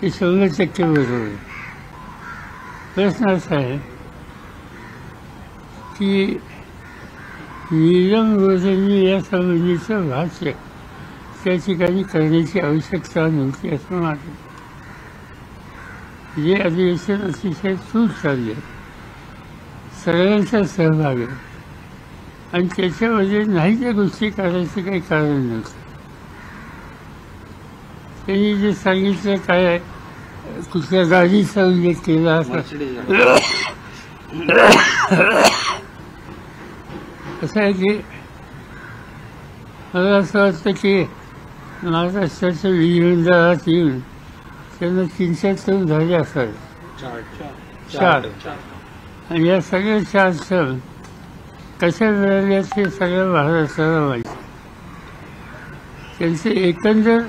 ते 100% बरोबर आहे. प्रश्न असा आहे की नीलम गोस्वामी या संबंधीचं भाष्य त्या ठिकाणी करण्याची आवश्यकता नव्हती असं वाटतं. हे अधिवेशन अतिशय सूट चालली आहे, सगळ्यांचा सहभाग आहे आणि त्याच्यामध्ये नाही त्या गोष्टी करायचं काही कारण नव्हतं. त्यांनी जे सांगितलं काय कुठल्या गाडीचा उल्लेख केला असं आहे की मला असं वाटतं की महाराष्ट्राच्या विधिमंडळात येऊन त्यांना 300 टन झाले असावे, 4. आणि या सगळ्या 4 टन कशा मिळाल्या ते सगळ्या महाराष्ट्राला माहिती. त्यांचे एकंदर